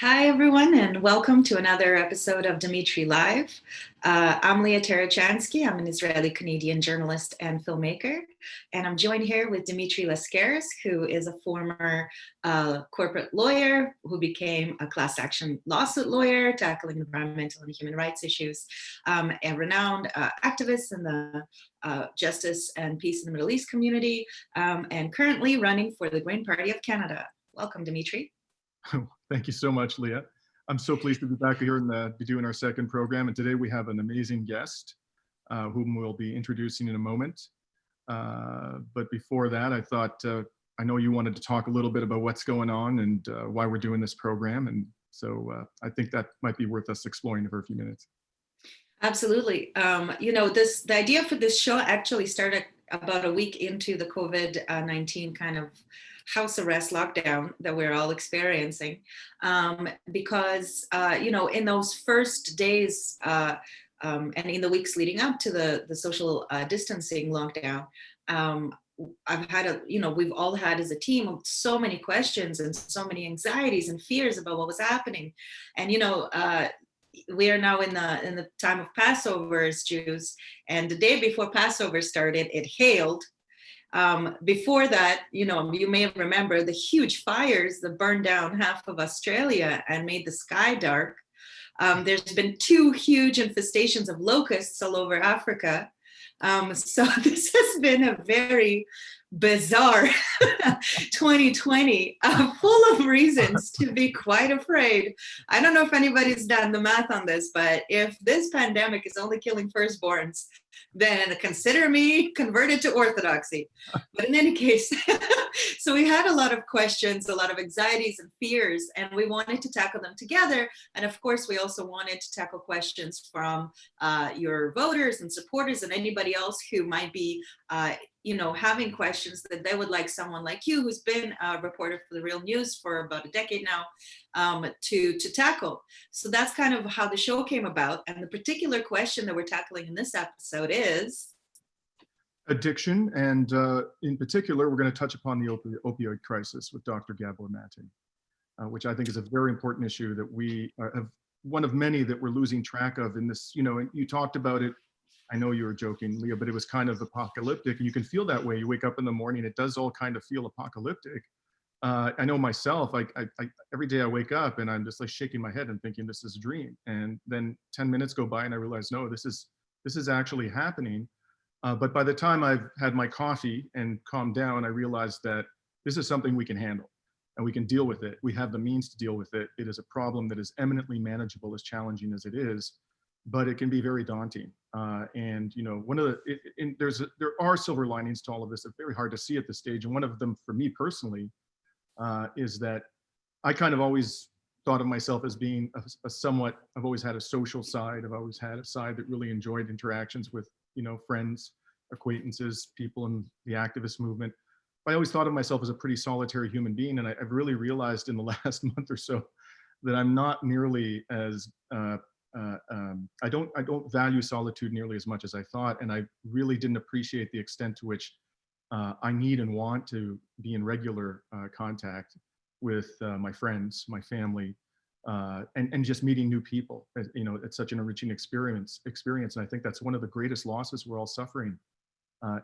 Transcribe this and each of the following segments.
Hi, everyone, and welcome to another episode of Dimitri Live. I'm Tarachansky. I'm an Israeli-Canadian journalist and filmmaker, and I'm joined here with Dimitri Lascaris, who is a former corporate lawyer who became a class action lawsuit lawyer, tackling environmental and human rights issues, a renowned activist in the justice and peace in the Middle East community, and currently running for the Green Party of Canada. Welcome, Dimitri. Thank you so much, Leah. I'm so pleased to be back here and be doing our second program. And today we have an amazing guest whom we'll be introducing in a moment. But before that, I thought, I know you wanted to talk a little bit about what's going on and why we're doing this program. And so I think that might be worth us exploring for a few minutes. Absolutely. The idea for this show actually started about a week into the COVID-19 kind of house arrest lockdown that we're all experiencing, because in those first days and in the weeks leading up to the social distancing lockdown, we've all had as a team so many questions and so many anxieties and fears about what was happening, and we are now in the time of Passover as Jews, and the day before Passover started, it hailed. Before that, you may remember the huge fires that burned down half of Australia and made the sky dark. There's been 2 huge infestations of locusts all over Africa. So this has been a very bizarre 2020, full of reasons to be quite afraid. I don't know if anybody's done the math on this, but if this pandemic is only killing firstborns, then consider me converted to Orthodoxy. But in any case, so we had a lot of questions, a lot of anxieties and fears, and we wanted to tackle them together. And of course, we also wanted to tackle questions from your voters and supporters and anybody else who might be having questions that they would like someone like you, who's been a reporter for the Real News for about a decade now, to tackle. So that's kind of how the show came about. And the particular question that we're tackling in this episode is addiction, and in particular, we're going to touch upon the opioid crisis with Dr. Gabor Maté, which I think is a very important issue that we have, one of many that we're losing track of in this. You talked about it. I know you were joking, Leah, but it was kind of apocalyptic, and you can feel that way. You wake up in the morning, it does all kind of feel apocalyptic. I know myself, I every day I wake up and I'm just like shaking my head and thinking this is a dream. And then 10 minutes go by and I realize, no, this is actually happening. But by the time I've had my coffee and calmed down, I realized that this is something we can handle and we can deal with it. We have the means to deal with it. It is a problem that is eminently manageable, as challenging as it is, but it can be very daunting. And there are silver linings to all of this. It's very hard to see at this stage. And one of them for me personally is that I kind of always thought of myself as being I've always had a social side. I've always had a side that really enjoyed interactions with, friends, acquaintances, people in the activist movement. I always thought of myself as a pretty solitary human being. And I've really realized in the last month or so that I'm not nearly as, I don't value solitude nearly as much as I thought. And I really didn't appreciate the extent to which I need and want to be in regular contact with my friends, my family, and just meeting new people. It's such an enriching experience. And I think that's one of the greatest losses we're all suffering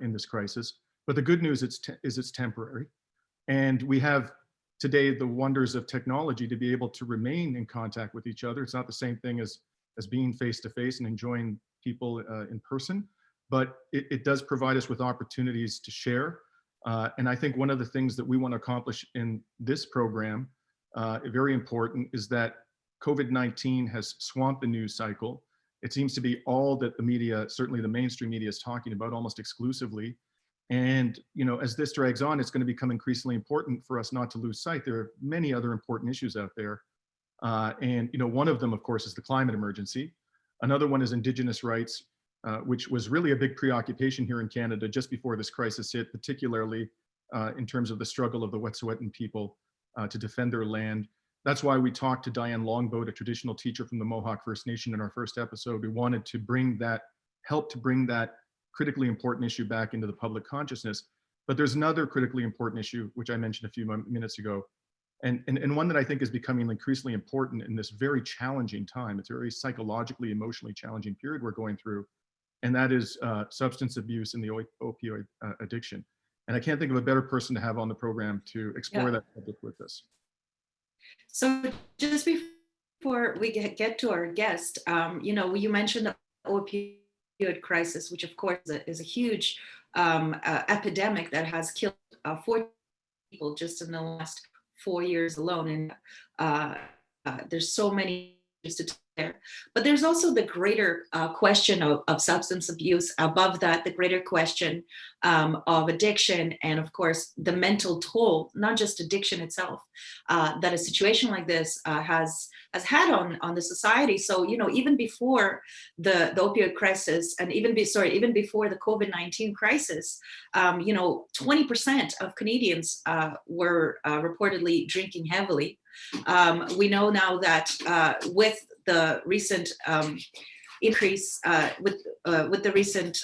in this crisis. But the good news is it's temporary. And we have today the wonders of technology to be able to remain in contact with each other. It's not the same thing as being face-to-face and enjoying people in person, but it does provide us with opportunities to share. And I think one of the things that we want to accomplish in this program, very important, is that COVID-19 has swamped the news cycle. It seems to be all that the media, certainly the mainstream media, is talking about almost exclusively. And as this drags on, it's going to become increasingly important for us not to lose sight. There are many other important issues out there. And one of them, of course, is the climate emergency. Another one is Indigenous rights, which was really a big preoccupation here in Canada just before this crisis hit, particularly in terms of the struggle of the Wet'suwet'en people to defend their land. That's why we talked to Diane Longboat, a traditional teacher from the Mohawk First Nation, in our first episode. We wanted to help to bring that critically important issue back into the public consciousness. But there's another critically important issue, which I mentioned a few minutes ago, and one that I think is becoming increasingly important in this very challenging time. It's a very psychologically, emotionally challenging period we're going through, and that is substance abuse and the opioid addiction. And I can't think of a better person to have on the program to explore that subject with us. So just before we get to our guest, you mentioned the opioid crisis, which of course is a huge epidemic that has killed 4 people just in the last 4 years alone. And there's so many to there. But there's also the greater question of substance abuse. Above that, the greater question of addiction, and of course, the mental toll, not just addiction itself, that a situation like this has had on the society. So, even before the opioid crisis, and even before the COVID-19 crisis, 20% of Canadians were reportedly drinking heavily. We know now that with the recent increase, with the recent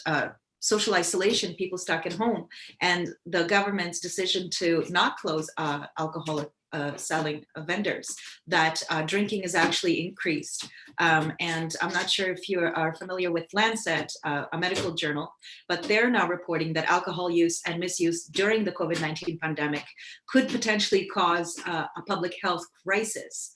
social isolation, people stuck at home, and the government's decision to not close alcoholic selling vendors, that drinking is actually increased. And I'm not sure if you are familiar with Lancet, a medical journal, but they're now reporting that alcohol use and misuse during the COVID-19 pandemic could potentially cause a public health crisis.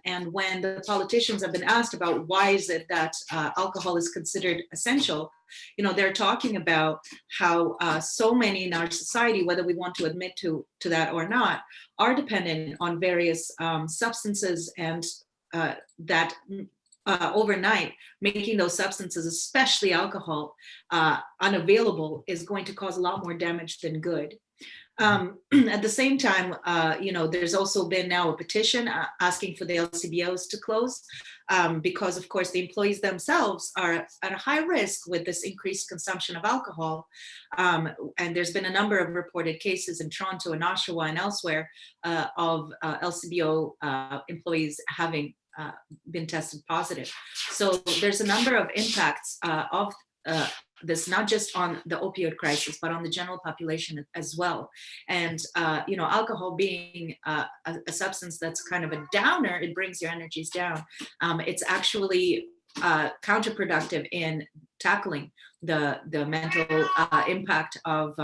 And when the politicians have been asked about why is it that alcohol is considered essential, they're talking about how so many in our society, whether we want to admit to that or not, are dependent on various substances, and that overnight, making those substances, especially alcohol, unavailable is going to cause a lot more damage than good. At the same time, there's also been now a petition asking for the LCBOs to close because, of course, the employees themselves are at a high risk with this increased consumption of alcohol. And there's been a number of reported cases in Toronto and Oshawa and elsewhere of LCBO employees having been tested positive. So there's a number of impacts of this, not just on the opioid crisis, but on the general population as well. And, alcohol being a substance that's kind of a downer, it brings your energies down. It's actually counterproductive in tackling the mental impact of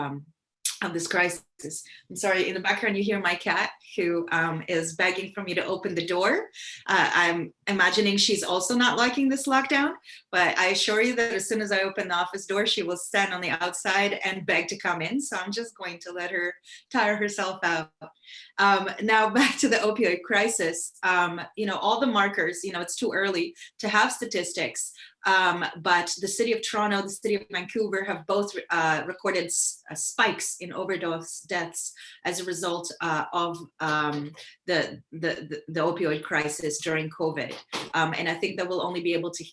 this crisis. I'm sorry, in the background you hear my cat, who is begging for me to open the door. I'm imagining she's also not liking this lockdown, but I assure you that as soon as I open the office door, she will stand on the outside and beg to come in. So I'm just going to let her tire herself out. Now back to the opioid crisis. All the markers, it's too early to have statistics, but the city of Toronto, the city of Vancouver have both recorded spikes in overdose deaths as a result of the opioid crisis during COVID. And I think that we'll only be able to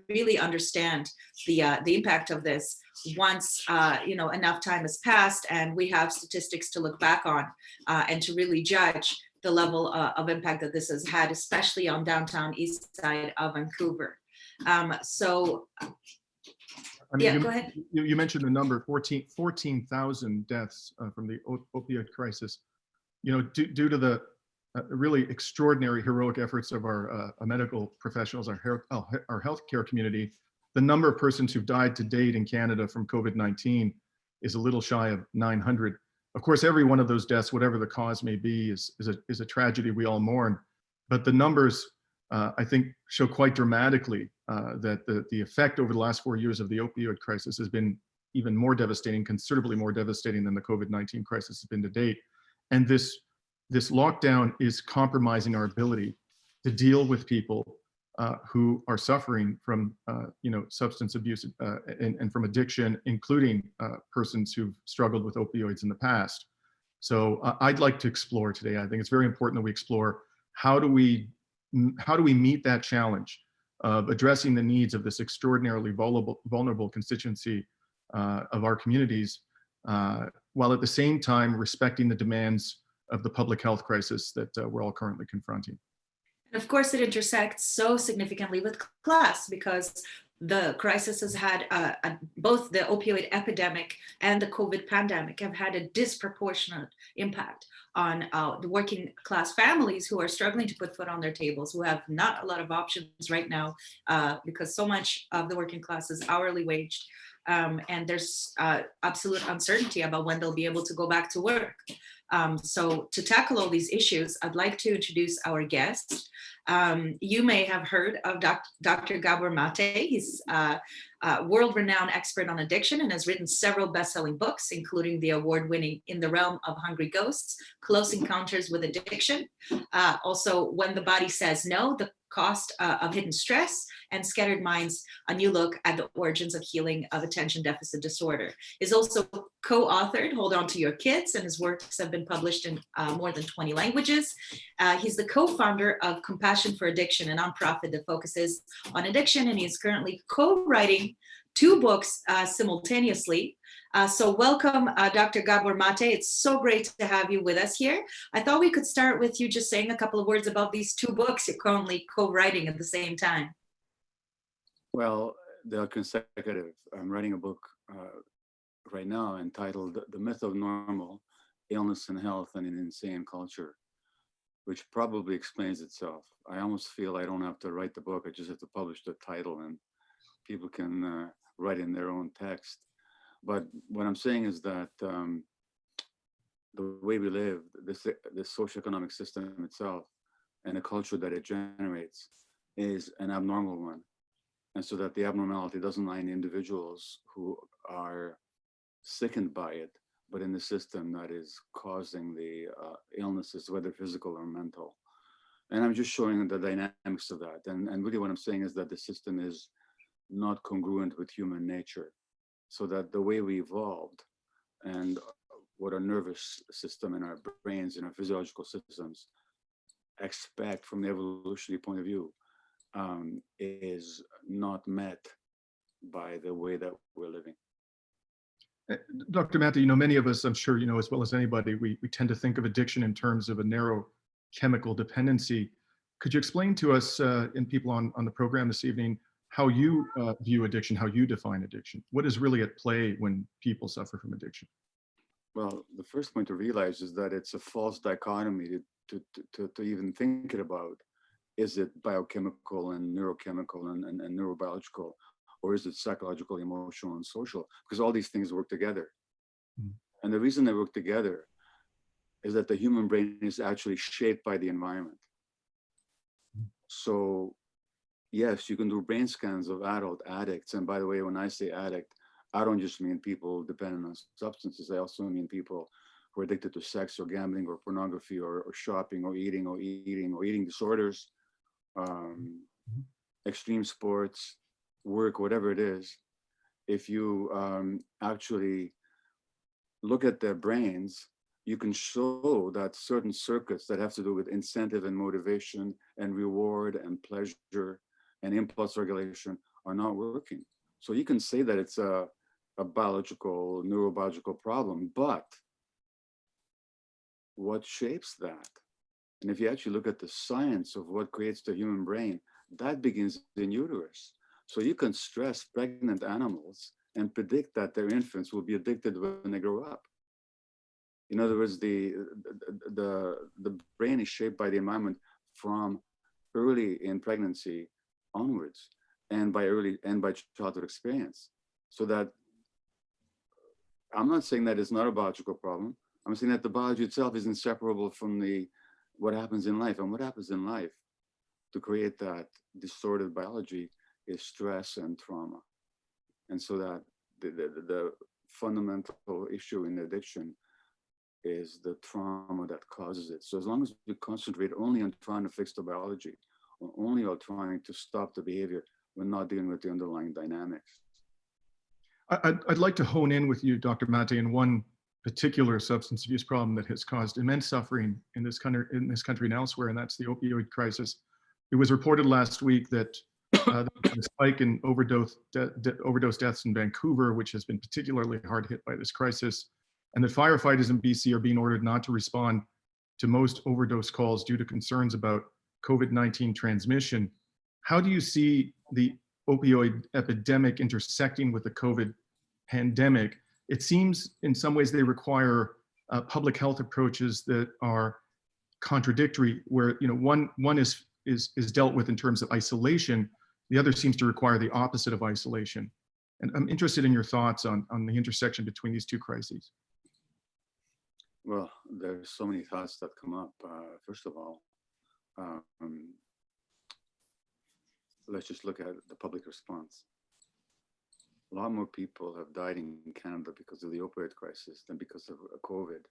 really understand the impact of this once enough time has passed and we have statistics to look back on and to really judge the level of impact that this has had, especially on downtown east side of Vancouver. Go ahead. You mentioned the number 14,000 deaths from the opioid crisis. Due to the really extraordinary heroic efforts of our medical professionals, our healthcare community, the number of persons who've died to date in Canada from COVID-19 is a little shy of 900. Of course, every one of those deaths, whatever the cause may be, is a tragedy we all mourn. But the numbers, I think, show quite dramatically that the effect over the last 4 years of the opioid crisis has been even more devastating, considerably more devastating than the COVID-19 crisis has been to date. And this lockdown is compromising our ability to deal with people who are suffering from substance abuse and from addiction, including persons who've struggled with opioids in the past. So I'd like to explore today, I think it's very important that we explore how do we meet that challenge of addressing the needs of this extraordinarily vulnerable constituency of our communities, while at the same time respecting the demands of the public health crisis that we're all currently confronting. And of course, it intersects so significantly with class, because the crisis has had both the opioid epidemic and the COVID pandemic have had a disproportionate impact on the working class families who are struggling to put food on their tables, who have not a lot of options right now because so much of the working class is hourly waged. And there's absolute uncertainty about when they'll be able to go back to work. So to tackle all these issues, I'd like to introduce our guest. You may have heard of Dr. Gabor Maté. He's a world-renowned expert on addiction and has written several best-selling books, including the award-winning In the Realm of Hungry Ghosts, Close Encounters with Addiction, also When the Body Says No, The Cost of Hidden Stress, and Scattered Minds, A New Look at the Origins of Healing of Attention Deficit Disorder. He's also co-authored Hold On to Your Kids, and his works have been published in more than 20 languages. He's the co-founder of Compassion for Addiction, a nonprofit that focuses on addiction, and he's currently co-writing 2 books simultaneously. So welcome, Dr. Gabor Maté. It's so great to have you with us here. I thought we could start with you just saying a couple of words about these 2 books you're currently co-writing at the same time. Well, they're consecutive. I'm writing a book right now entitled The Myth of Normal, Illness and Health in an Insane Culture, which probably explains itself. I almost feel I don't have to write the book. I just have to publish the title and people can write in their own text. But what I'm saying is that the way we live, this socioeconomic system itself and the culture that it generates is an abnormal one. And so that the abnormality doesn't lie in individuals who are sickened by it, but in the system that is causing the illnesses, whether physical or mental. And I'm just showing the dynamics of that. And really what I'm saying is that the system is not congruent with human nature. So that the way we evolved and what our nervous system and our brains and our physiological systems expect from the evolutionary point of view is not met by the way that we're living. Dr. Maté, many of us, I'm sure you know as well as anybody, we tend to think of addiction in terms of a narrow chemical dependency. Could you explain to us and people on the program this evening how you view addiction, how you define addiction? What is really at play when people suffer from addiction? Well, the first point to realize is that it's a false dichotomy to even think it about. Is it biochemical and neurochemical and neurobiological, or is it psychological, emotional, and social? Because all these things work together. Mm. And the reason they work together is that the human brain is actually shaped by the environment. Mm. So yes, you can do brain scans of adult addicts. And by the way, when I say addict, I don't just mean people dependent on substances. I also mean people who are addicted to sex or gambling or pornography or shopping or eating disorders, extreme sports, work, whatever it is. If you actually look at their brains, you can show that certain circuits that have to do with incentive and motivation and reward and pleasure and impulse regulation are not working. So you can say that it's a biological, neurobiological problem, but what shapes that? And if you actually look at the science of what creates the human brain, that begins in uterus. So you can stress pregnant animals and predict that their infants will be addicted when they grow up. In other words, the brain is shaped by the environment from early in pregnancy onwards, and by childhood experience. So that I'm not saying that it's not a biological problem. I'm saying that the biology itself is inseparable from what happens in life. And what happens in life to create that distorted biology is stress and trauma. And so that the fundamental issue in addiction is the trauma that causes it. So as long as we concentrate only on trying to fix the biology, or only on trying to stop the behavior, we're not dealing with the underlying dynamics. I'd like to hone in with you, Dr. Maté, in one particular substance abuse problem that has caused immense suffering in this country and elsewhere, and that's the opioid crisis. It was reported last week that the spike in overdose deaths in Vancouver, which has been particularly hard hit by this crisis, and that firefighters in BC are being ordered not to respond to most overdose calls due to concerns about COVID-19 transmission. How do you see the opioid epidemic intersecting with the COVID pandemic, it seems in some ways they require public health approaches that are contradictory, where one is dealt with in terms of isolation, the other seems to require the opposite of isolation. And I'm interested in your thoughts on the intersection between these two crises. Well, there's so many thoughts that come up. First of all, let's just look at the public response. A lot more people have died in Canada because of the opioid crisis than because of COVID.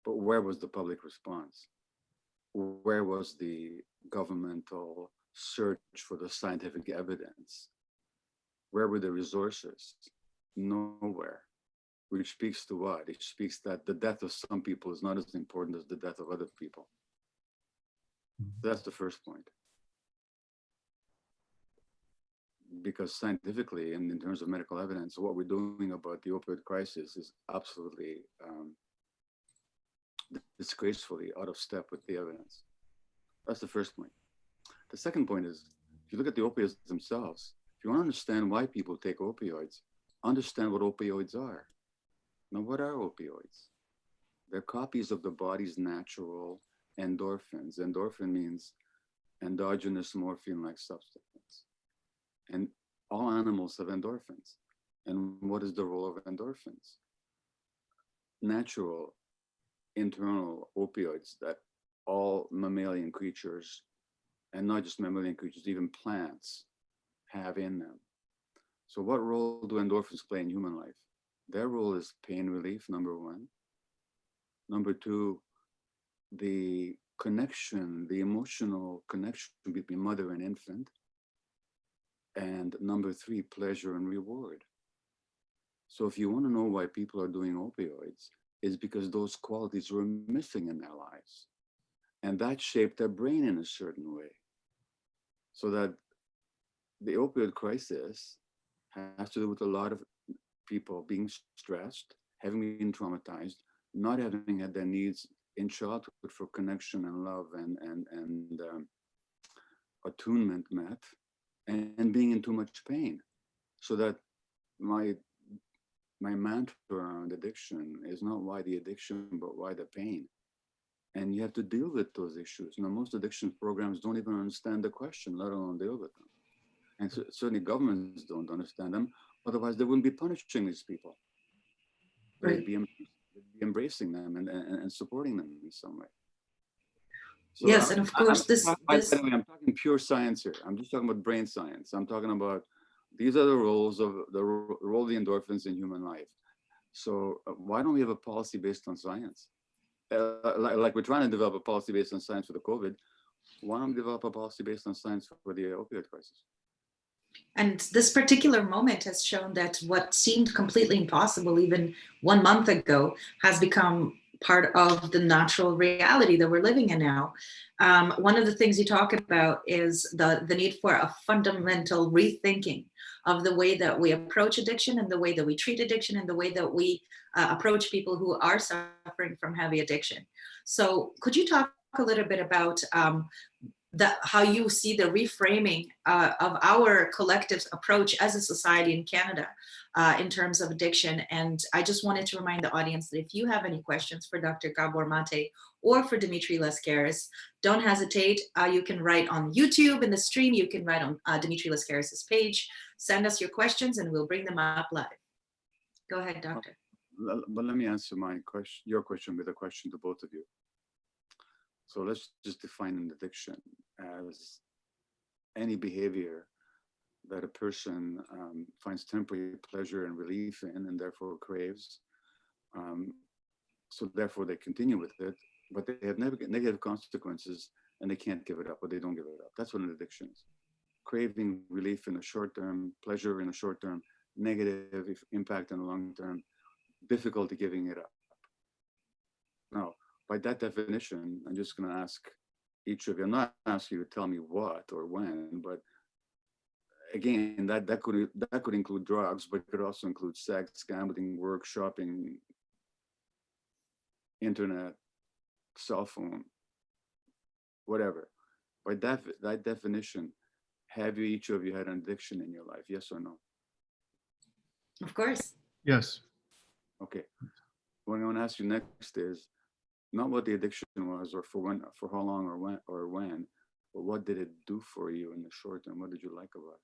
But where was the public response? Where was the governmental search for the scientific evidence? Where were the resources? Nowhere. Which speaks to what? It speaks that the death of some people is not as important as the death of other people. That's the first point. Because scientifically, and in terms of medical evidence, what we're doing about the opioid crisis is absolutely disgracefully out of step with the evidence. That's the first point. The second point is, if you look at the opioids themselves, if you want to understand why people take opioids, understand what opioids are. Now, what are opioids? They're copies of the body's natural endorphins. Endorphin means endogenous morphine-like substance. And all animals have endorphins. And what is the role of endorphins? Natural internal opioids that all mammalian creatures, and not just mammalian creatures, even plants, have in them. So what role do endorphins play in human life? Their role is pain relief, number one. Number two, the connection, the emotional connection between mother and infant. And number three, pleasure and reward. So if you want to know why people are doing opioids, it's because those qualities were missing in their lives. And that shaped their brain in a certain way. So that the opioid crisis has to do with a lot of people being stressed, having been traumatized, not having had their needs in childhood for connection and love and attunement met, and being in too much pain. So that my mantra around addiction is not why the addiction, but why the pain. And you have to deal with those issues. Most addiction programs don't even understand the question, let alone deal with them. And certainly governments don't understand them. Otherwise, they wouldn't be punishing these people. They'd be embracing them and supporting them in some way. So yes, and of course, by the way, I'm talking pure science here. I'm just talking about brain science. I'm talking about these are the roles of the role of the endorphins in human life. So why don't we have a policy based on science? Like we're trying to develop a policy based on science for the COVID. Why don't we develop a policy based on science for the opioid crisis? And this particular moment has shown that what seemed completely impossible even 1 month ago has become part of the natural reality that we're living in now. One of the things you talk about is the need for a fundamental rethinking of the way that we approach addiction and the way that we treat addiction and the way that we approach people who are suffering from heavy addiction. So could you talk a little bit about how you see the reframing of our collective approach as a society in Canada in terms of addiction? And I just wanted to remind the audience that if you have any questions for Dr. Gabor Maté or for Dimitri Lascaris, don't hesitate. You can write on YouTube in the stream. You can write on Dimitri Lascaris's page. Send us your questions and we'll bring them up live. Go ahead, Doctor. But let me answer your question with a question to both of you. So let's just define an addiction as any behavior that a person finds temporary pleasure and relief in and therefore craves. So therefore they continue with it, but they have negative consequences and they can't give it up, or they don't give it up. That's what an addiction is. Craving relief in the short term, pleasure in the short term, negative impact in the long term, difficulty giving it up. Now, by that definition, I'm just going to ask each of you, I'm not asking you to tell me what or when, but again, that could include drugs, but it could also include sex, gambling, work, shopping, internet, cell phone, whatever. By that definition, have you, each of you, had an addiction in your life? Yes or no? Of course. Yes. Okay. What I want to ask you next is not what the addiction was, or for how long, or when, but what did it do for you in the short term? What did you like about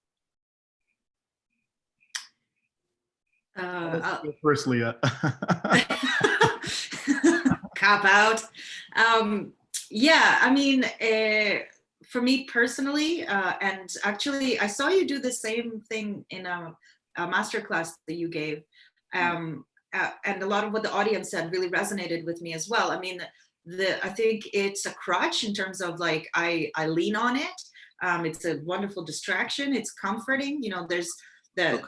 it? First, Leah. Cop out. Yeah, I mean, for me personally, and actually, I saw you do the same thing in a masterclass that you gave. And a lot of what the audience said really resonated with me as well. I mean, I think it's a crutch in terms of like, I lean on it. It's a wonderful distraction. It's comforting. You know, there's the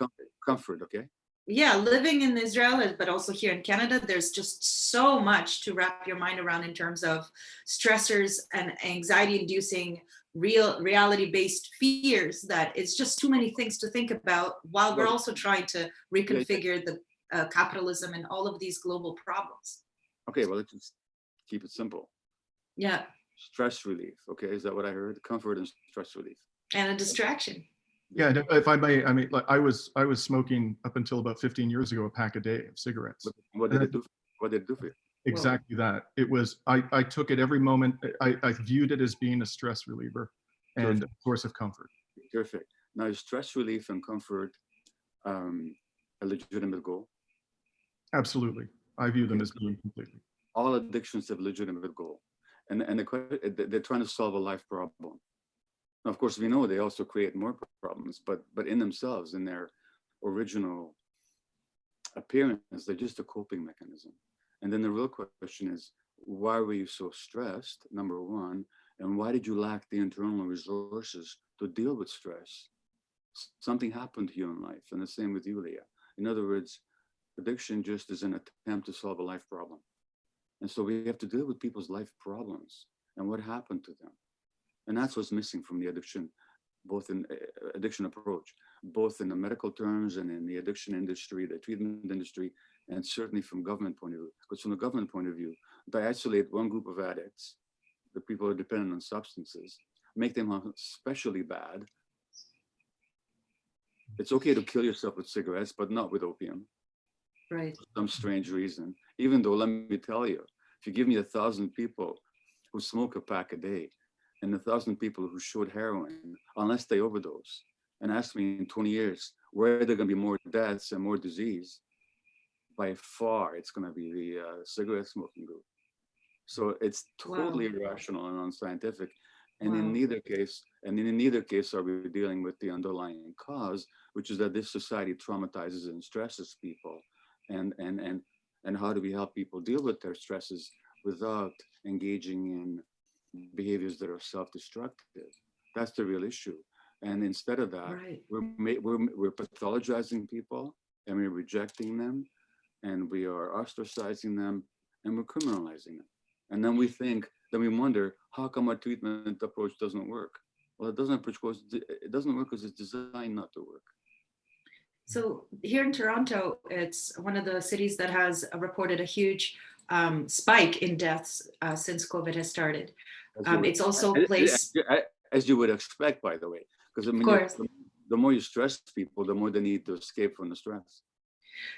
comfort, okay? Yeah, living in Israel, but also here in Canada, there's just so much to wrap your mind around in terms of stressors and anxiety-inducing reality-based fears, that it's just too many things to think about while we're also trying to reconfigure the capitalism and all of these global problems. Okay, well, let's just keep it simple. Yeah. Stress relief, okay? Is that what I heard? Comfort and stress relief. And a distraction. Yeah, if I may, I mean, like I was smoking up until about 15 years ago a pack a day of cigarettes. What did it do? What did it do for you? Exactly that. It was, I took it every moment. I viewed it as being a stress reliever and a source of comfort. Perfect. Now, is stress relief and comfort a legitimate goal? Absolutely. I view them as being completely. All addictions have a legitimate goal. And they're trying to solve a life problem. Now, of course, we know they also create more problems, but in themselves, in their original appearance, they're just a coping mechanism. And then the real question is, why were you so stressed, number one, and why did you lack the internal resources to deal with stress? Something happened to you in life, and the same with you, Leah. In other words, addiction just is an attempt to solve a life problem. And so we have to deal with people's life problems and what happened to them. And that's what's missing from the addiction, both in addiction approach, both in the medical terms and in the addiction industry, the treatment industry, and certainly from government point of view. Because from the government point of view, they isolate one group of addicts, the people who are dependent on substances, make them especially bad. It's okay to kill yourself with cigarettes, but not with opium. Right. For some strange reason. Even though, let me tell you, if you give me 1,000 people who smoke a pack a day, and 1,000 people who showed heroin, unless they overdose, and ask me in 20 years, where are there going to be more deaths and more disease? By far, it's going to be the cigarette smoking group. So it's totally irrational and unscientific. And in neither case, are we dealing with the underlying cause, which is that this society traumatizes and stresses people. And how do we help people deal with their stresses without engaging in behaviors that are self-destructive? That's the real issue. And instead of that, we're pathologizing people, and we're rejecting them, and we are ostracizing them, and we're criminalizing them. And then we wonder, how come our treatment approach doesn't work? Well, it doesn't work because it's designed not to work. So here in Toronto, it's one of the cities that has reported a huge spike in deaths since COVID has started. It's also a place, as you would expect, by the way, because I mean, the more you stress people, the more they need to escape from the stress.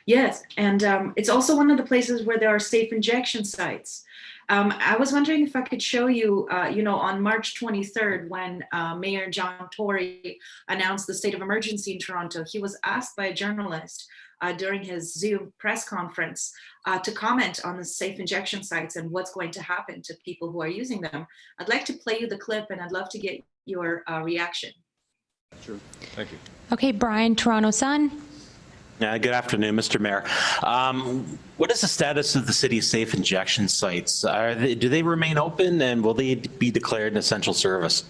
Yes, and it's also one of the places where there are safe injection sites. I was wondering if I could show you, on March 23rd, when Mayor John Tory announced the state of emergency in Toronto, he was asked by a journalist during his Zoom press conference to comment on the safe injection sites and what's going to happen to people who are using them. I'd like to play you the clip, and I'd love to get your reaction. Sure, thank you. Okay, Brian, Toronto Sun. Good afternoon, Mr. Mayor. What is the status of the city's safe injection sites? Do they remain open, and will they be declared an essential service?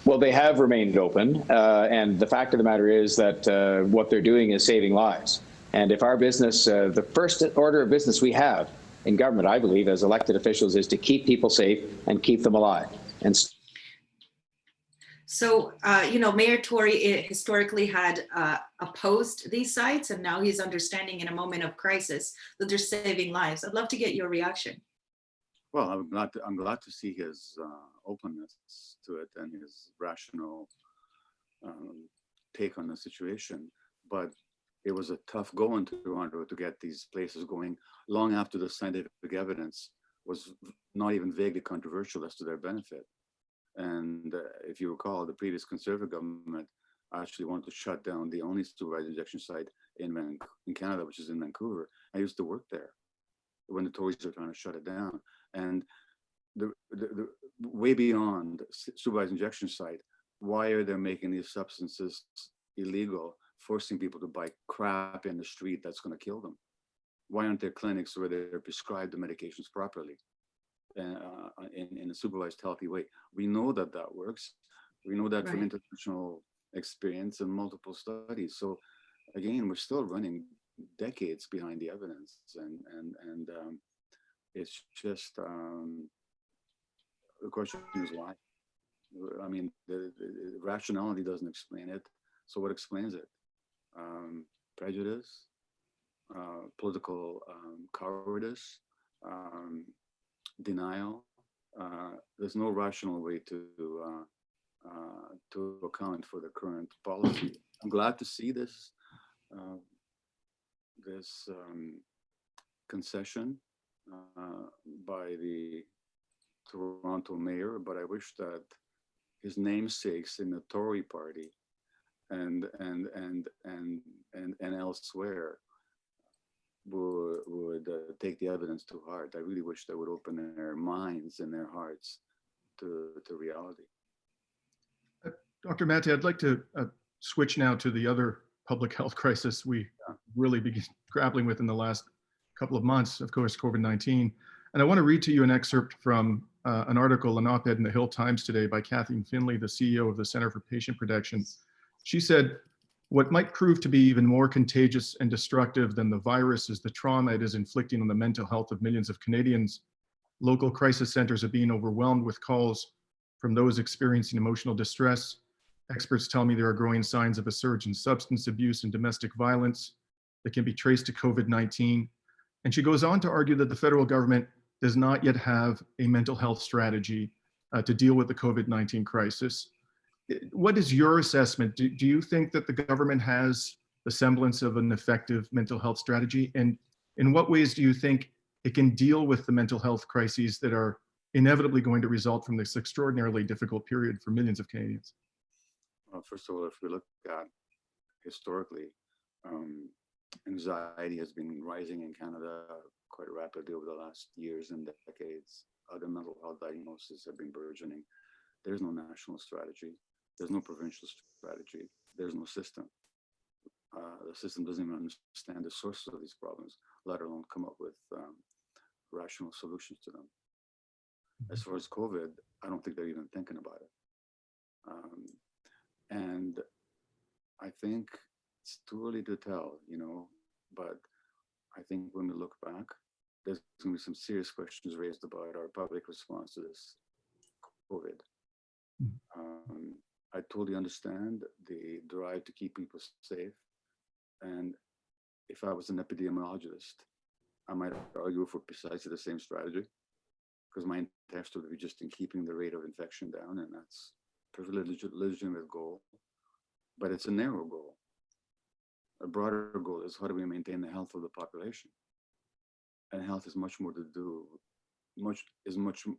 Well, they have remained open, and the fact of the matter is that what they're doing is saving lives. And if our business, the first order of business we have in government, I believe, as elected officials, is to keep people safe and keep them alive. And so, Mayor Tory historically had opposed these sites, and now he's understanding in a moment of crisis that they're saving lives. I'd love to get your reaction. Well, I'm glad to see his openness to it and his rational take on the situation, but it was a tough go in Toronto to get these places going long after the scientific evidence was not even vaguely controversial as to their benefit. And if you recall, the previous Conservative government actually wanted to shut down the only supervised injection site in Canada, which is in Vancouver. I used to work there when the Tories were trying to shut it down. And the way beyond supervised injection site, why are they making these substances illegal, forcing people to buy crap in the street that's going to kill them? Why aren't there clinics where they're prescribed the medications properly in a supervised, healthy way? We know that that works. We know that from international experience and multiple studies. So again, we're still running decades behind the evidence, and it's just the question is why. I mean, the rationality doesn't explain it. So what explains it? Prejudice, political cowardice, denial. There's no rational way to account for the current policy. I'm glad to see this concession by the Toronto mayor, but I wish that his namesakes in the Tory party and elsewhere would take the evidence to heart. I really wish they would open their minds and their hearts to reality. Dr. Maté, I'd like to switch now to the other public health crisis we really began grappling with in the last couple of months, of course, COVID-19. And I want to read to you an excerpt from an article, an op-ed in the Hill Times today by Kathleen Finley, the CEO of the Center for Patient Protection. She said, "What might prove to be even more contagious and destructive than the virus is the trauma it is inflicting on the mental health of millions of Canadians. Local crisis centers are being overwhelmed with calls from those experiencing emotional distress. Experts tell me there are growing signs of a surge in substance abuse and domestic violence that can be traced to COVID-19. And she goes on to argue that the federal government does not yet have a mental health strategy to deal with the COVID-19 crisis. What is your assessment? Do you think that the government has the semblance of an effective mental health strategy? And in what ways do you think it can deal with the mental health crises that are inevitably going to result from this extraordinarily difficult period for millions of Canadians? Well, first of all, if we look at historically, anxiety has been rising in Canada quite rapidly over the last years and decades. Other mental health diagnoses have been burgeoning. There's no national strategy. There's no provincial strategy. There's no system. The system doesn't even understand the sources of these problems, let alone come up with rational solutions to them. As far as COVID, I don't think they're even thinking about it. And I think it's too early to tell, but I think when we look back, there's going to be some serious questions raised about our public response to this COVID. I totally understand the drive to keep people safe. And if I was an epidemiologist, I might argue for precisely the same strategy, because my interest would be just in keeping the rate of infection down, and that's a perfectly legitimate goal. But it's a narrow goal. A broader goal is how do we maintain the health of the population? And health is much more to do, much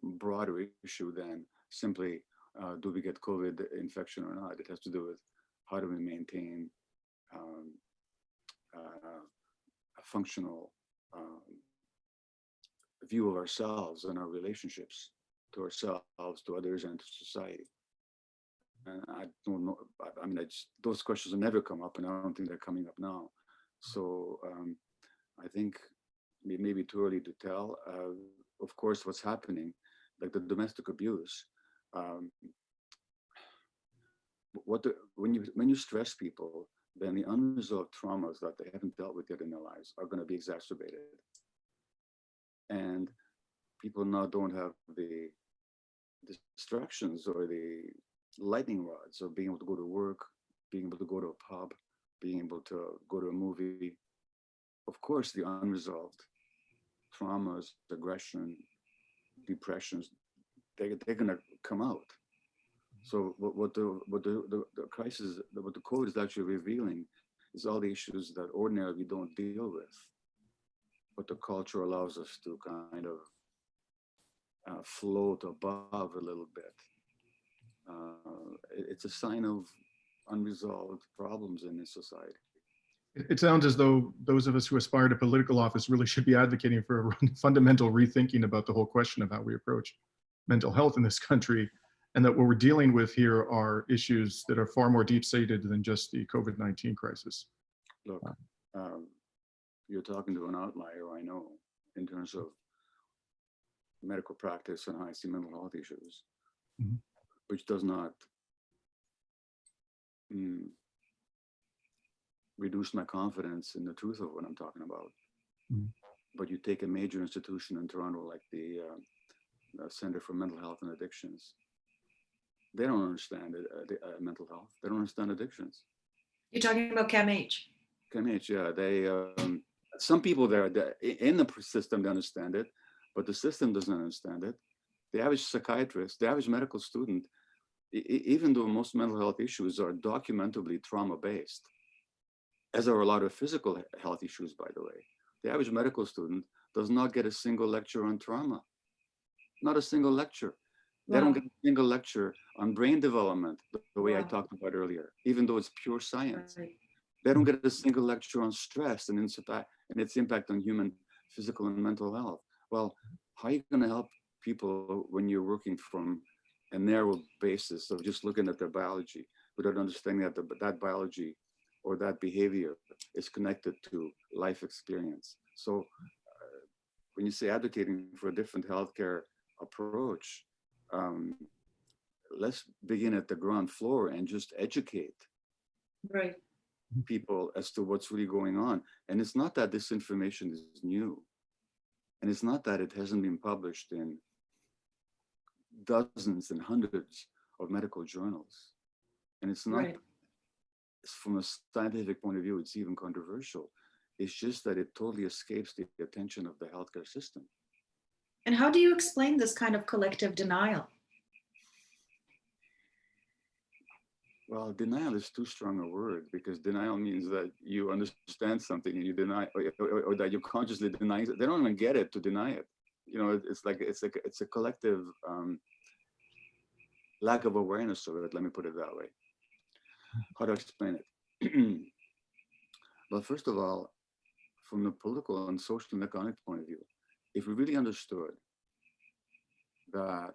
broader issue than simply do we get COVID infection or not. It has to do with how do we maintain a functional view of ourselves and our relationships to ourselves, to others, and to society. And I don't know, I mean, those questions have never come up, and I don't think they're coming up now. So I think it may be too early to tell. Of course, what's happening, like the domestic abuse, when you stress people, then the unresolved traumas that they haven't dealt with yet in their lives are going to be exacerbated. And people now don't have the distractions or the lightning rods of being able to go to work, being able to go to a pub, being able to go to a movie. Of course, the unresolved traumas, aggression, depressions, they're going to come out. So what the crisis, what the code is actually revealing is all the issues that ordinarily we don't deal with, but the culture allows us to kind of float above a little bit. It's a sign of unresolved problems in this society. It sounds as though those of us who aspire to political office really should be advocating for a fundamental rethinking about the whole question of how we approach mental health in this country, and that what we're dealing with here are issues that are far more deep-seated than just the COVID-19 crisis. Look, you're talking to an outlier, I know, in terms of medical practice and how I see mental health issues, which does not reduce my confidence in the truth of what I'm talking about. But you take a major institution in Toronto like the Center for Mental Health and Addictions. They don't understand mental health. They don't understand addictions. You're talking about CAMH. CAMH, yeah. They some people there in the system they understand it, but the system doesn't understand it. The average psychiatrist, the average medical student, even though most mental health issues are documentably trauma-based, as are a lot of physical health issues, by the way, the average medical student does not get a single lecture on trauma. Not a single lecture. They don't get a single lecture on brain development, the way I talked about earlier, even though it's pure science. They don't get a single lecture on stress and its impact on human physical and mental health. Well, how are you going to help people when you're working from a narrow basis of just looking at their biology without understanding that that biology or that behavior is connected to life experience? So when you say advocating for a different healthcare approach, let's begin at the ground floor and just educate people as to what's really going on. And it's not that this information is new, and it's not that it hasn't been published in dozens and hundreds of medical journals, and it's not from a scientific point of view it's even controversial. It's just that it totally escapes the attention of the healthcare system. And how do you explain this kind of collective denial? Well, denial is too strong a word, because denial means that you understand something and you deny, or that you consciously deny it. They don't even get it to deny it. You know, it's a collective lack of awareness of it. Let me put it that way. How to explain it? Well, first of all, from the political and social and economic point of view, if we really understood that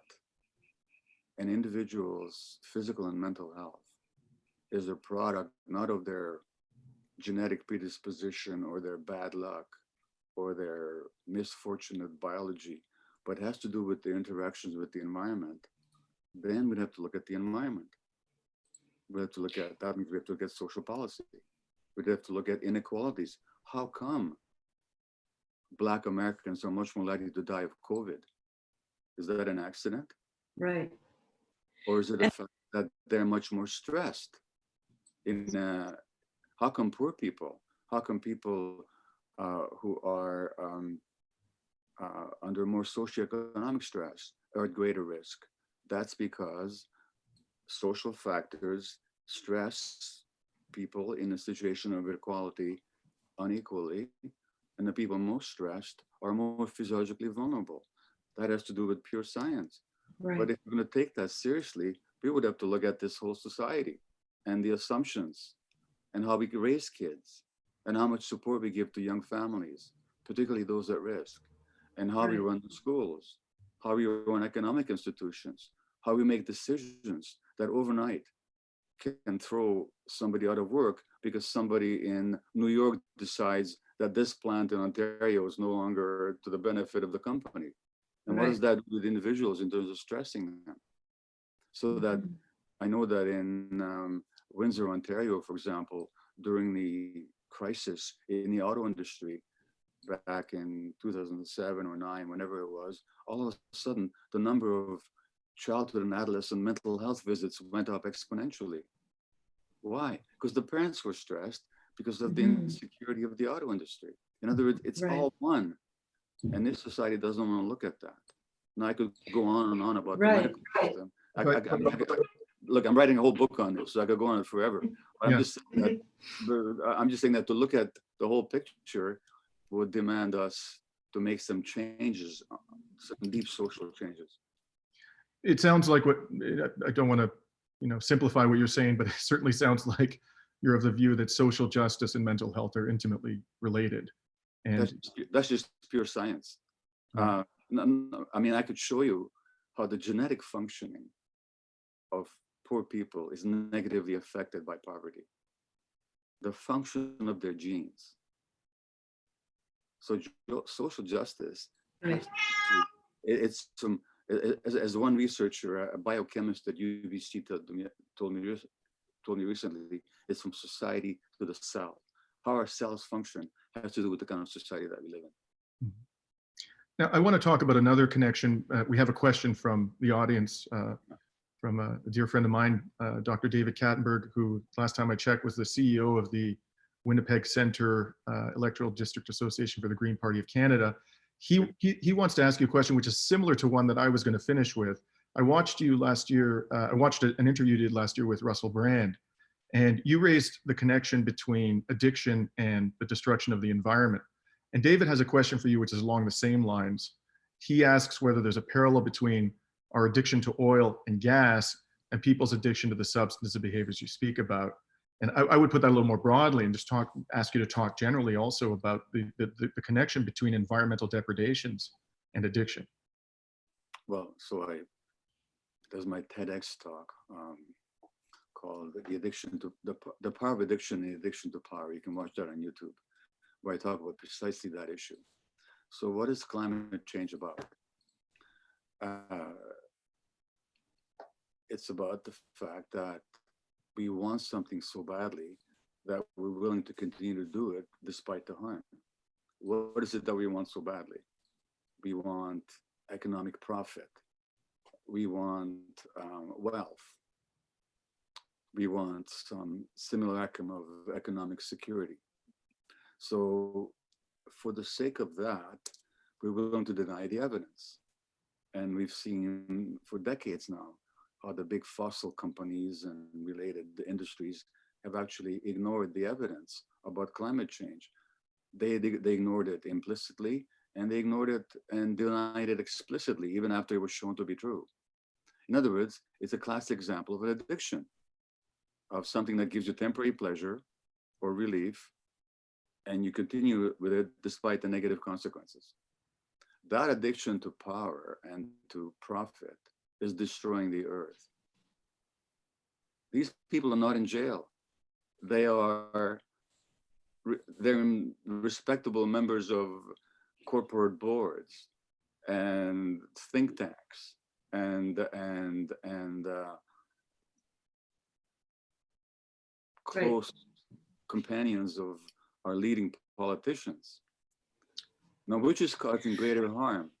an individual's physical and mental health is a product not of their genetic predisposition or their bad luck or their misfortunate biology, but has to do with the interactions with the environment, then we'd have to look at the environment. We have to look at, that means we have to look at social policy. We'd have to look at inequalities. How come Black Americans are much more likely to die of COVID? Is that an accident? Right. Or is it a fact that they're much more stressed? How come poor people, how come people who are under more socioeconomic stress are at greater risk? That's because social factors stress people in a situation of equality unequally, and the people most stressed are more physiologically vulnerable. That has to do with pure science. Right. But if we're going to take that seriously, we would have to look at this whole society and the assumptions and how we raise kids and how much support we give to young families, particularly those at risk, and how we run the schools, how we run economic institutions, how we make decisions that overnight can throw somebody out of work because somebody in New York decides that this plant in Ontario is no longer to the benefit of the company. And what does that do with individuals in terms of stressing them? So that I know that in Windsor, Ontario, for example, during the crisis in the auto industry back in 2007 or 9, whenever it was, all of a sudden the number of childhood and adolescent mental health visits went up exponentially. Why? Because the parents were stressed because of the insecurity of the auto industry. In other words, it's all one. And this society doesn't want to look at that. Now I could go on and on about the medical system. look, I'm writing a whole book on this, so I could go on it forever. I'm Yeah. I'm just saying that to look at the whole picture would demand us to make some changes, some deep social changes. It sounds like what, I don't want to, simplify what you're saying, but it certainly sounds like you're of the view that social justice and mental health are intimately related. And That's just pure science. I mean, I could show you how the genetic functioning of poor people is negatively affected by poverty. The function of their genes. So social justice, Right. it's some, as one researcher, a biochemist at UBC told me recently, it's from society to the cell. How our cells function has to do with the kind of society that we live in. now I want to talk about another connection. We have a question from the audience, from a dear friend of mine, Dr. David Kattenberg, who last time I checked was the CEO of the Winnipeg Centre Electoral District Association for the Green Party of Canada. He wants to ask you a question which is similar to one that I was going to finish with. I watched you last year, I watched an interview you did last year with Russell Brand, and you raised the connection between addiction and the destruction of the environment. And David has a question for you which is along the same lines. He asks whether there's a parallel between our addiction to oil and gas and people's addiction to the substances and behaviors you speak about. And I would put that a little more broadly and just ask you to talk generally also about the connection between environmental depredations and addiction. Well, so there's my TEDx talk called "The Addiction to the Power of Addiction and Addiction to Power." You can watch that on YouTube, where I talk about precisely that issue. So, what is climate change about? It's about the fact that we want something so badly that we're willing to continue to do it despite the harm. What is it that we want so badly? We want economic profit. We want wealth. We want some simulacrum of economic security. So for the sake of that, we're willing to deny the evidence. And we've seen for decades now how the big fossil companies and related industries have actually ignored the evidence about climate change. They ignored it implicitly, and they ignored it and denied it explicitly, even after it was shown to be true. In other words, it's a classic example of an addiction, of something that gives you temporary pleasure or relief, and you continue with it despite the negative consequences. That addiction to power and to profit is destroying the earth. These people are not in jail. They're respectable members of corporate boards and think tanks and close companions of our leading politicians. Now, which is causing greater harm?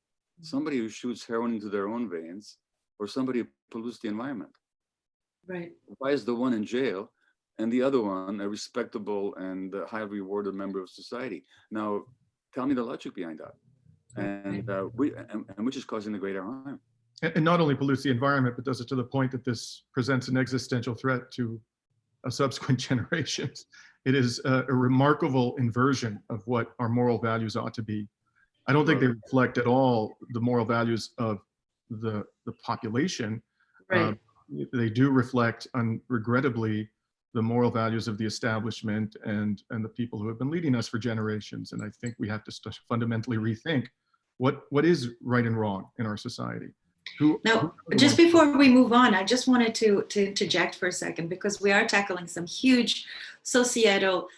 Somebody who shoots heroin into their own veins, or somebody who pollutes the environment? Right. Why is the one in jail and the other one a respectable and highly rewarded member of society? Now, tell me the logic behind that, and which is causing the greater harm? And not only pollutes the environment, but does it to the point that this presents an existential threat to subsequent generations. It is a remarkable inversion of what our moral values ought to be. I don't think they reflect at all the moral values of the population. Right. They do reflect, regrettably, the moral values of the establishment and the people who have been leading us for generations. And I think we have to fundamentally rethink what is right and wrong in our society. Now, just before we move on, I just wanted to interject for a second, because we are tackling some huge societal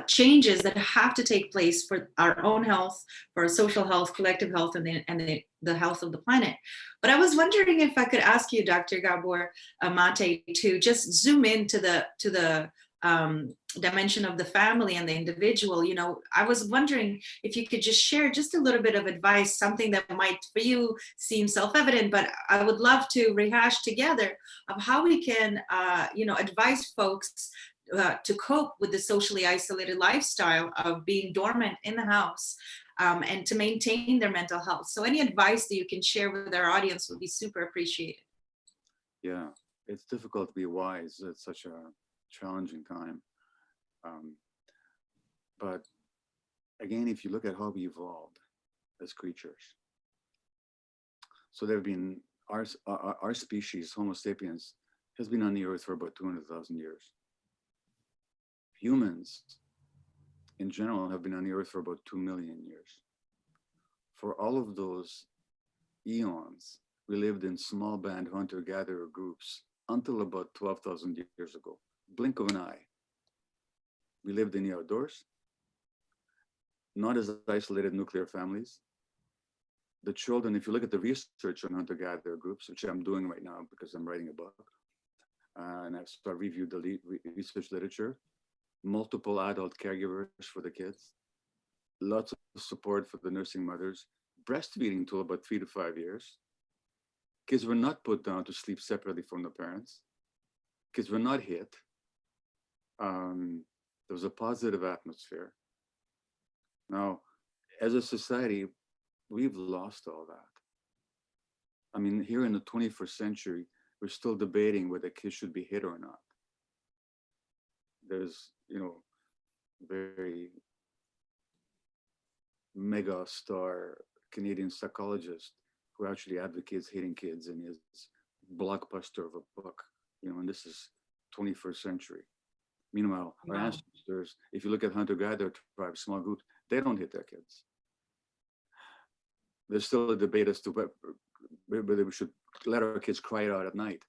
changes that have to take place for our own health, for our social health, collective health, and the health of the planet. But I was wondering if I could ask you, Dr. Gabor Maté, to just zoom into the dimension of the family and the individual. You know, I was wondering if you could just share just a little bit of advice, something that might for you seem self-evident, but I would love to rehash together of how we can, advise folks to cope with the socially isolated lifestyle of being dormant in the house and to maintain their mental health. So any advice that you can share with our audience would be super appreciated. Yeah, it's difficult to be wise at such a challenging time. But again, if you look at how we evolved as creatures, so there have been our species, Homo sapiens, has been on the earth for about 200,000 years. Humans, in general, have been on the earth for about 2 million years. For all of those eons, we lived in small band hunter-gatherer groups until about 12,000 years ago. Blink of an eye. We lived in the outdoors, not as isolated nuclear families. The children, if you look at the research on hunter-gatherer groups, which I'm doing right now because I'm writing a book, and I've reviewed the research literature, multiple adult caregivers for the kids, lots of support for the nursing mothers, breastfeeding till about 3 to 5 years. Kids were not put down to sleep separately from the parents. Kids were not hit. There was a positive atmosphere. Now, as a society, we've lost all that. I mean, here in the 21st century, we're still debating whether kids should be hit or not. There's, very mega star Canadian psychologist who actually advocates hitting kids in his blockbuster of a book, and this is 21st century. Meanwhile, our ancestors, if you look at hunter-gatherer tribes, small groups, they don't hit their kids. There's still a debate as to whether we should let our kids cry it out at night,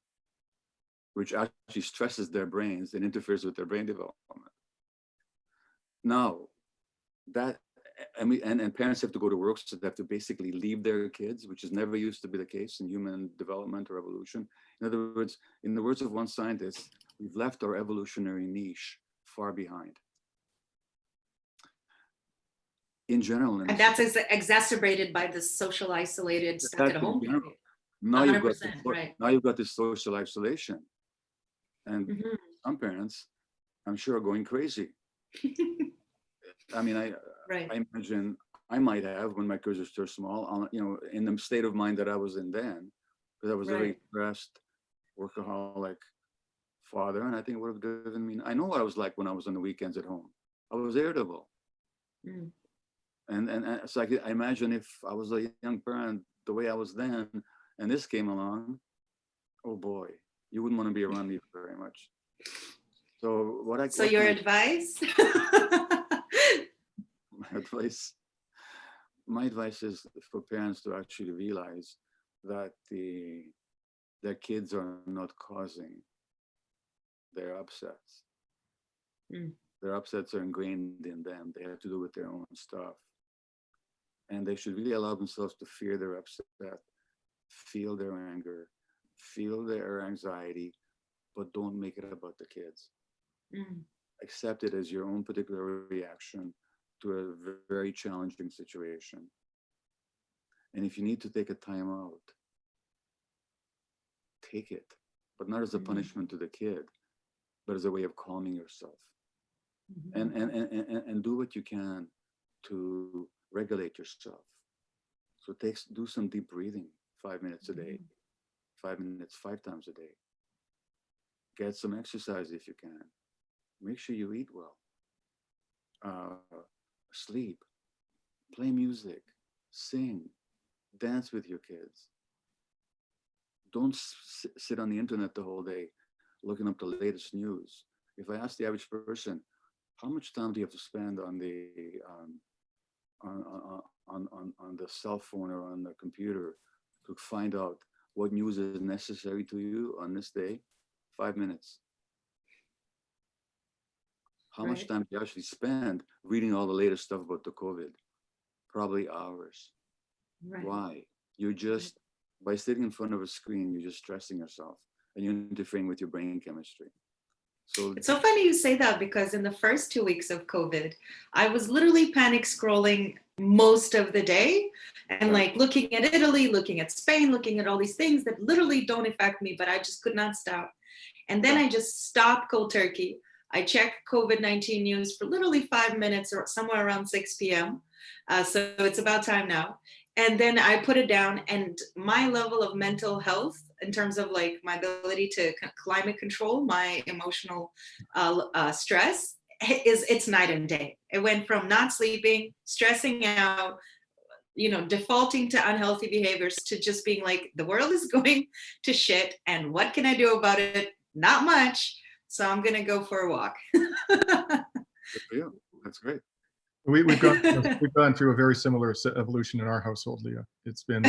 which actually stresses their brains and interferes with their brain development. Now, and parents have to go to work, so they have to basically leave their kids, which has never used to be the case in human development or evolution. In other words, in the words of one scientist, we've left our evolutionary niche far behind. In general. And that's exacerbated by the social isolated stuck at home. Now you've got this, right. Now you've got this social isolation. And some parents, I'm sure, are going crazy. I mean, I imagine I might have, when my kids are still small, in the state of mind that I was in then, because I was a very stressed, workaholic father, and I think it would have given me, I know what I was like when I was on the weekends at home. I was irritable. And so I imagine if I was a young parent the way I was then, and this came along, oh boy, you wouldn't want to be around me very much. So your advice? My advice is for parents to actually realize that their kids are not causing their upsets. Their upsets are ingrained in them. They have to do with their own stuff. And they should really allow themselves to fear their upset, feel their anger, feel their anxiety, but don't make it about the kids. Accept it as your own particular reaction to a very challenging situation. And if you need to take a time out, take it, but not as a punishment to the kid, but as a way of calming yourself. And do what you can to regulate yourself. So do some deep breathing, 5 minutes a day, 5 minutes, 5 times a day. Get some exercise if you can. Make sure you eat well. Sleep, play music, sing, dance with your kids. Don't sit on the internet the whole day looking up the latest news. If I ask the average person, how much time do you have to spend on the on the cell phone or on the computer to find out what news is necessary to you on this day? 5 minutes. How much time do you actually spend reading all the latest stuff about the COVID? Probably hours. Why? You're just, by sitting in front of a screen, you're just stressing yourself and you're interfering with your brain chemistry. So it's so funny you say that, because in the first 2 weeks of COVID, I was literally panic scrolling most of the day and like looking at Italy, looking at Spain, looking at all these things that literally don't affect me, but I just could not stop. And then I just stopped cold turkey. I checked COVID-19 news for literally 5 minutes or somewhere around 6 p.m. So it's about time now. And then I put it down, and my level of mental health in terms of like my ability to climate control my emotional stress it's night and day. It went from not sleeping, stressing out, defaulting to unhealthy behaviors, to just being like, the world is going to shit, and what can I do about it? Not much. So I'm gonna go for a walk. Good for you. That's great. We've gone through a very similar evolution in our household, Leah. It's been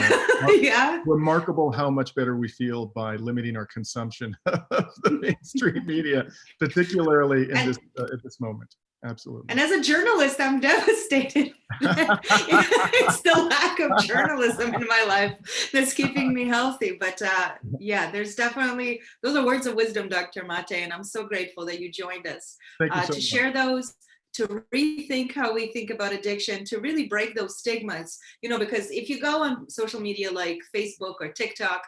Yeah. remarkable how much better we feel by limiting our consumption of the mainstream media, particularly in at this moment. Absolutely. And as a journalist, I'm devastated. It's the lack of journalism in my life that's keeping me healthy. But yeah, there's definitely, those are words of wisdom, Dr. Maté, and I'm so grateful that you joined us to share those, to rethink how we think about addiction, to really break those stigmas, because if you go on social media like Facebook or TikTok,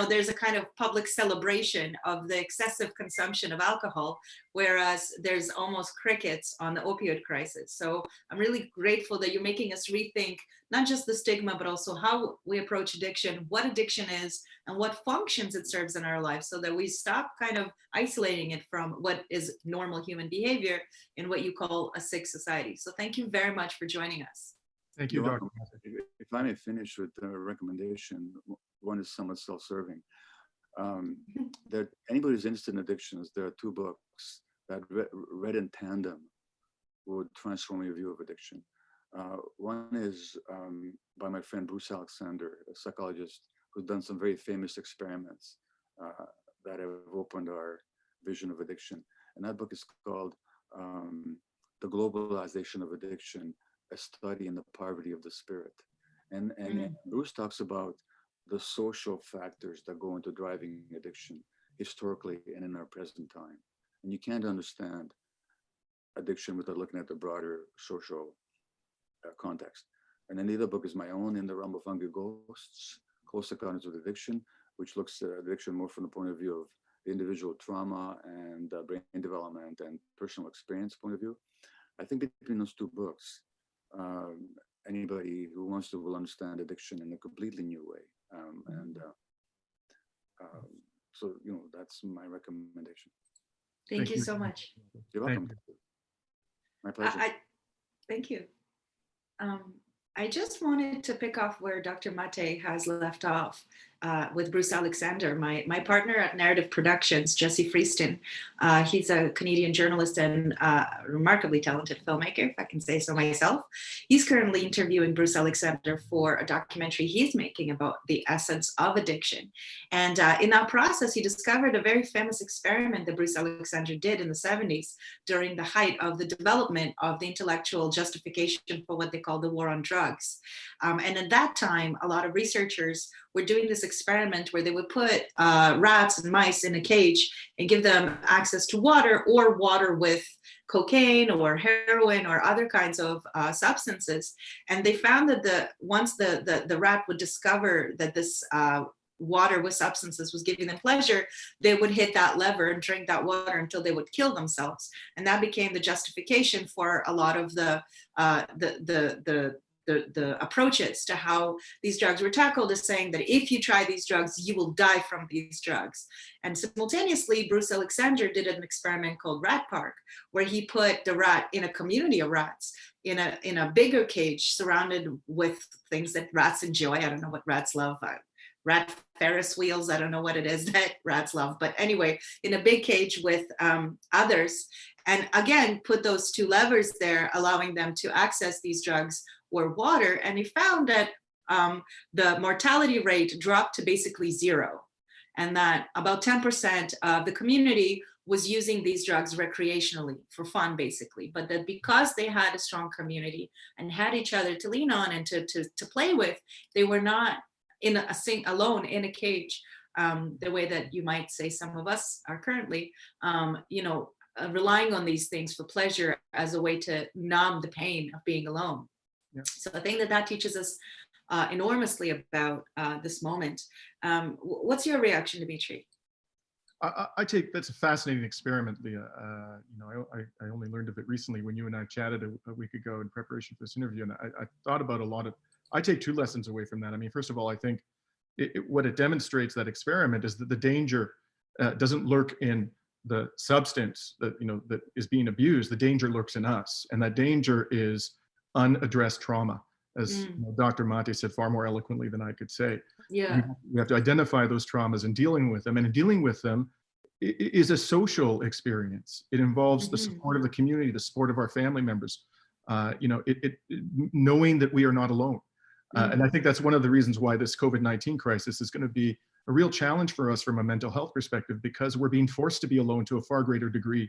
there's a kind of public celebration of the excessive consumption of alcohol, whereas there's almost crickets on the opioid crisis. So I'm really grateful that you're making us rethink not just the stigma, but also how we approach addiction, what addiction is, and what functions it serves in our lives, so that we stop kind of isolating it from what is normal human behavior in what you call a sick society. So thank you very much for joining us. Thank you, Dr. If I may finish with a recommendation, one is somewhat self-serving. That anybody who's interested in addictions, there are two books that read in tandem would transform your view of addiction. One is by my friend Bruce Alexander, a psychologist who's done some very famous experiments that have opened our vision of addiction. And that book is called The Globalization of Addiction, a study in the poverty of the spirit. And Bruce talks about the social factors that go into driving addiction historically and in our present time. And you can't understand addiction without looking at the broader social context. And then the other book is my own, In the Realm of Hungry Ghosts, Close Encounters with Addiction, which looks at addiction more from the point of view of the individual trauma and brain development and personal experience point of view. I think between those two books, anybody who wants to will understand addiction in a completely new way. So, that's my recommendation. Thank you so much. You're welcome. My pleasure. Thank you. I just wanted to pick off where Dr. Maté has left off with Bruce Alexander, my partner at Narrative Productions, Jesse Freeston. He's a Canadian journalist and remarkably talented filmmaker, if I can say so myself. He's currently interviewing Bruce Alexander for a documentary he's making about the essence of addiction. And in that process, he discovered a very famous experiment that Bruce Alexander did in the 70s during the height of the development of the intellectual justification for what they call the war on drugs. And at that time, a lot of researchers were doing this experiment where they would put rats and mice in a cage and give them access to water, or water with cocaine or heroin or other kinds of substances. And they found that once the rat would discover that this water with substances was giving them pleasure, they would hit that lever and drink that water until they would kill themselves. And that became the justification for a lot of the approaches to how these drugs were tackled, is saying that if you try these drugs, you will die from these drugs. And simultaneously, Bruce Alexander did an experiment called Rat Park, where he put the rat in a community of rats in a bigger cage surrounded with things that rats enjoy. I don't know what rats love. Rat Ferris wheels, I don't know what it is that rats love. But anyway, in a big cage with others. And again, put those two levers there, allowing them to access these drugs or water. And he found that the mortality rate dropped to basically zero. And that about 10% of the community was using these drugs recreationally for fun, basically. But that because they had a strong community and had each other to lean on and to play with, they were not alone in a cage, the way that you might say some of us are currently, relying on these things for pleasure as a way to numb the pain of being alone. Yeah. So I think that teaches us enormously about this moment. What's your reaction, Dimitri? I take, that's a fascinating experiment, Leah. I only learned of it recently when you and I chatted a week ago in preparation for this interview, and I thought about a lot of. I take two lessons away from that. I mean, first of all, I think what it demonstrates, that experiment, is that the danger doesn't lurk in the substance that that is being abused. The danger lurks in us, and that danger is unaddressed trauma, as Dr. Maté said far more eloquently than I could say. Yeah. We have to identify those traumas and dealing with them. And in dealing with them is a social experience. It involves the support of the community, the support of our family members. Knowing that we are not alone. And I think that's one of the reasons why this COVID-19 crisis is going to be a real challenge for us from a mental health perspective, because we're being forced to be alone to a far greater degree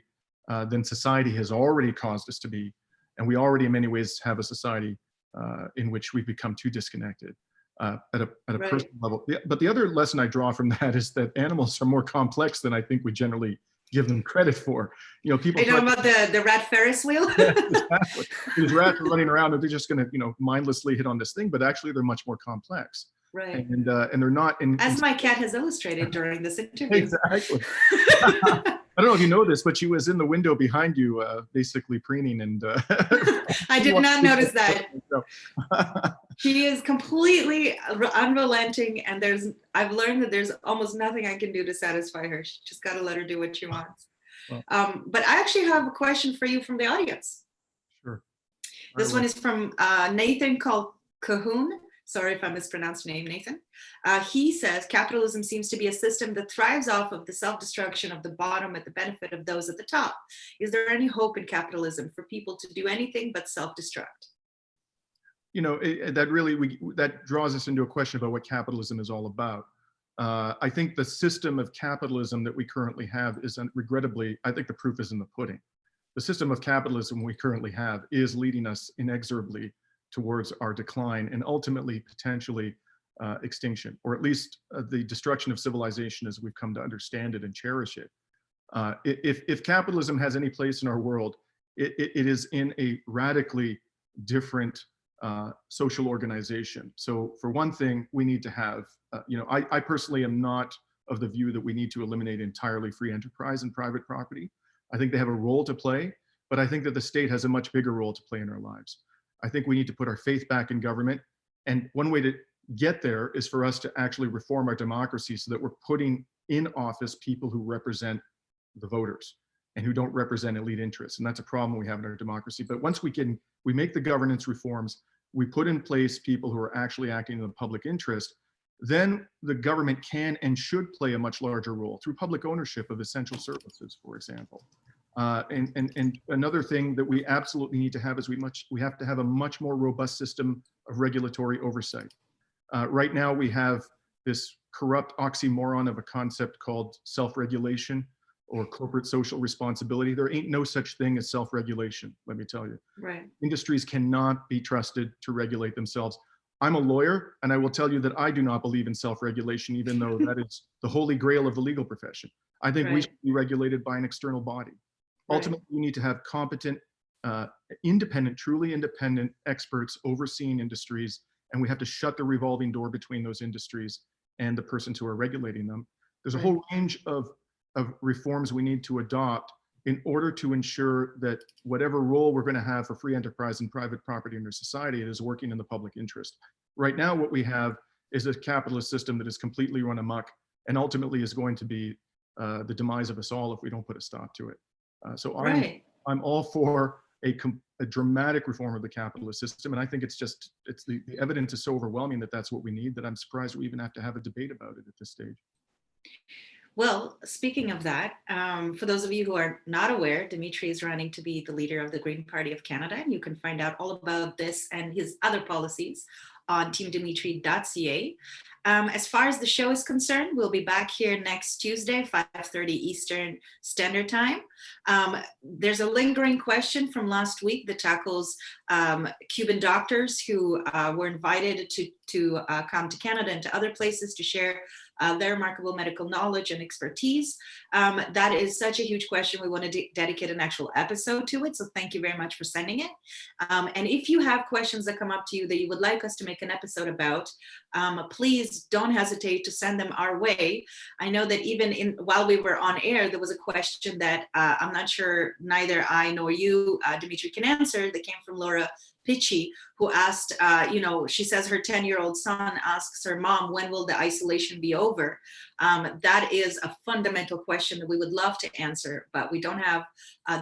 than society has already caused us to be. And we already in many ways have a society in which we've become too disconnected at a personal level. But the other lesson I draw from that is that animals are more complex than I think we generally give them credit for. People are you talking about the rat Ferris wheel? Yeah, exactly. These rats are running around and they're just going to mindlessly hit on this thing, but actually they're much more complex. Right. And they're not as my cat has illustrated during this interview. Exactly. I don't know if you know this, but she was in the window behind you, basically preening, and I did not notice that. She is completely unrelenting, and I've learned that there's almost nothing I can do to satisfy her. She just got to let her do what she wants. Well, but I actually have a question for you from the audience. Sure. This one is from Nathan called Cahoon. Sorry if I mispronounced your name, Nathan. He says, capitalism seems to be a system that thrives off of the self-destruction of the bottom at the benefit of those at the top. Is there any hope in capitalism for people to do anything but self-destruct? That draws us into a question about what capitalism is all about. I think the system of capitalism that we currently have is, regrettably, I think the proof is in the pudding. The system of capitalism we currently have is leading us inexorably towards our decline and ultimately potentially extinction, or at least the destruction of civilization as we've come to understand it and cherish it. If capitalism has any place in our world, it is in a radically different social organization. So for one thing, we need to have, I personally am not of the view that we need to eliminate entirely free enterprise and private property. I think they have a role to play, but I think that the state has a much bigger role to play in our lives. I think we need to put our faith back in government. And one way to get there is for us to actually reform our democracy so that we're putting in office people who represent the voters and who don't represent elite interests. And that's a problem we have in our democracy. But once we make the governance reforms, we put in place people who are actually acting in the public interest, then the government can and should play a much larger role through public ownership of essential services, for example. And another thing that we absolutely need to have is we have to have a much more robust system of regulatory oversight. Right now we have this corrupt oxymoron of a concept called self-regulation or corporate social responsibility. There ain't no such thing as self-regulation, let me tell you. Right. Industries cannot be trusted to regulate themselves. I'm a lawyer, and I will tell you that I do not believe in self-regulation, even though that is the holy grail of the legal profession. I think we should be regulated by an external body. Ultimately, we need to have competent, truly independent experts overseeing industries, and we have to shut the revolving door between those industries and the persons who are regulating them. There's a whole range of reforms we need to adopt in order to ensure that whatever role we're going to have for free enterprise and private property in our society, it is working in the public interest. Right now, what we have is a capitalist system that is completely run amok and ultimately is going to be the demise of us all if we don't put a stop to it. So I'm all for a dramatic reform of the capitalist system, and I think the evidence is so overwhelming that that's what we need, that I'm surprised we even have to have a debate about it at this stage. Well, speaking of that, for those of you who are not aware, Dimitri is running to be the leader of the Green Party of Canada, and you can find out all about this and his other policies on teamdimitri.ca. As far as the show is concerned, we'll be back here next Tuesday, 5:30 Eastern Standard Time. There's a lingering question from last week that tackles Cuban doctors who were invited to come to Canada and to other places to share their remarkable medical knowledge and expertise. That is such a huge question. We want to dedicate an actual episode to it. So thank you very much for sending it. And if you have questions that come up to you that you would like us to make an episode about, please don't hesitate to send them our way. I know that even while we were on air, there was a question that I'm not sure neither I nor you, Dimitri, can answer that came from Laura Pitchy, who asked, she says her 10-year-old son asks her mom, when will the isolation be over? That is a fundamental question that we would love to answer, but we don't have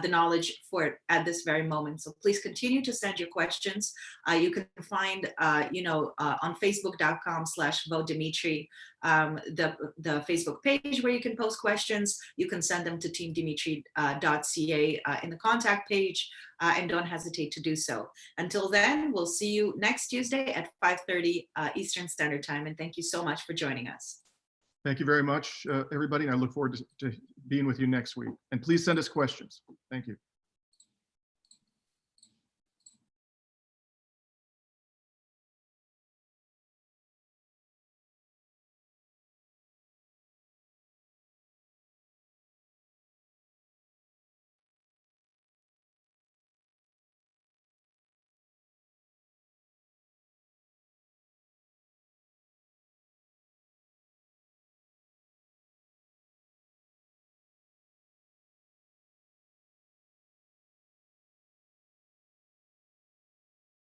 the knowledge for it at this very moment. So please continue to send your questions. You can find, on facebook.com/vote-Dimitri, the Facebook page where you can post questions. You can send them to teamdimitri.ca in the contact page, and don't hesitate to do so. Until then, we'll see you next Tuesday at 5:30 Eastern Standard Time. And thank you so much for joining us. Thank you very much, everybody. And I look forward to being with you next week. And please send us questions. Thank you.